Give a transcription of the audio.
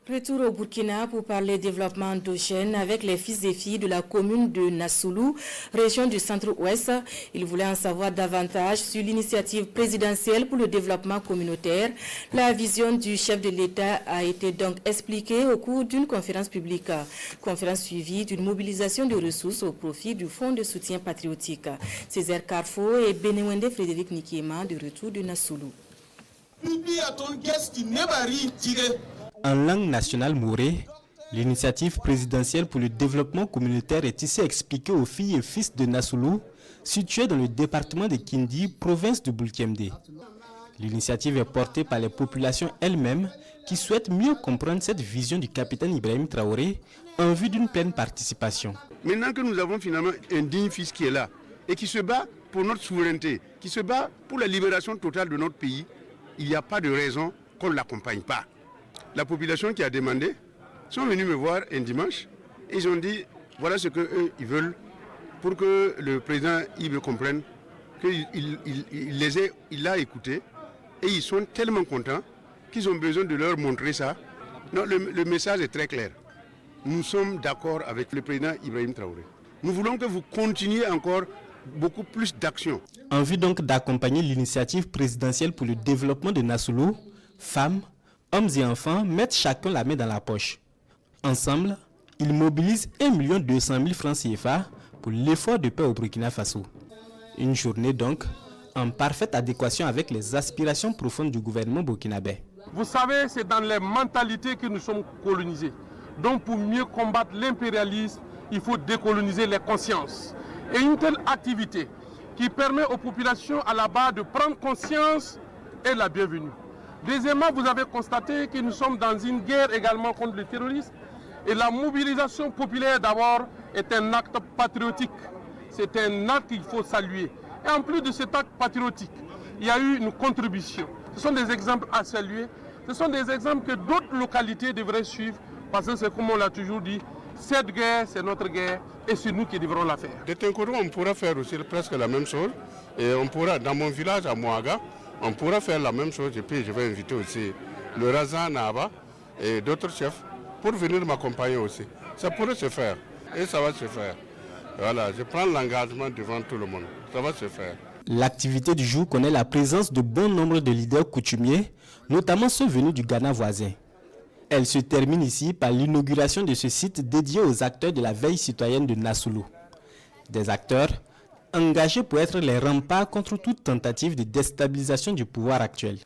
Retour au Burkina pour parler développement endogène avec les fils et filles de la commune de Nassoulou, région du centre-ouest. Ils voulaient en savoir davantage sur l'initiative présidentielle pour le développement communautaire. La vision du chef de l'État a été donc expliquée au cours d'une conférence publique. Conférence suivie d'une mobilisation de ressources au profit du Fonds de soutien patriotique. Césaire Carrefour et Benewende Frédéric Nikiema de retour de Nassoulou. En langue nationale mourée, l'initiative présidentielle pour le développement communautaire est ici expliquée aux filles et fils de Nassoulou, situés dans le département de Kindi, province de Bulkemde. L'initiative est portée par les populations elles-mêmes qui souhaitent mieux comprendre cette vision du capitaine Ibrahim Traoré en vue d'une pleine participation. Maintenant que nous avons finalement un digne fils qui est là et qui se bat pour notre souveraineté, qui se bat pour la libération totale de notre pays, il n'y a pas de raison qu'on ne l'accompagne pas. La population qui a demandé sont venus me voir un dimanche et ils ont dit voilà ce qu'eux ils veulent pour que le président Ibe comprenne qu'il l'a écouté et ils sont tellement contents qu'ils ont besoin de leur montrer ça. Non, le message est très clair. Nous sommes d'accord avec le président Ibrahim Traoré. Nous voulons que vous continuiez encore beaucoup plus d'actions. En vue donc d'accompagner l'initiative présidentielle pour le développement de Nassoulou, femmes, hommes et enfants mettent chacun la main dans la poche. Ensemble, ils mobilisent 1 200 000 francs CFA pour l'effort de paix au Burkina Faso. Une journée donc en parfaite adéquation avec les aspirations profondes du gouvernement burkinabé. Vous savez, c'est dans les mentalités que nous sommes colonisés. Donc pour mieux combattre l'impérialisme, il faut décoloniser les consciences. Et une telle activité qui permet aux populations à la base de prendre conscience est la bienvenue. Deuxièmement, vous avez constaté que nous sommes dans une guerre également contre le terrorisme. Et la mobilisation populaire d'abord est un acte patriotique. C'est un acte qu'il faut saluer. Et en plus de cet acte patriotique, il y a eu une contribution. Ce sont des exemples à saluer. Ce sont des exemples que d'autres localités devraient suivre. Parce que c'est comme on l'a toujours dit, cette guerre, c'est notre guerre et c'est nous qui devrons la faire. De ton côté, on pourra faire aussi presque la même chose. Et on pourra, dans mon village à Moaga, on pourra faire la même chose. Et puis je vais inviter aussi le Razan Naba et d'autres chefs pour venir m'accompagner aussi. Ça pourrait se faire et ça va se faire. Voilà, je prends l'engagement devant tout le monde. Ça va se faire. L'activité du jour connaît la présence de bon nombre de leaders coutumiers, notamment ceux venus du Ghana voisin. Elle se termine ici par l'inauguration de ce site dédié aux acteurs de la veille citoyenne de Nassoulou. Des acteurs engagés pour être les remparts contre toute tentative de déstabilisation du pouvoir actuel.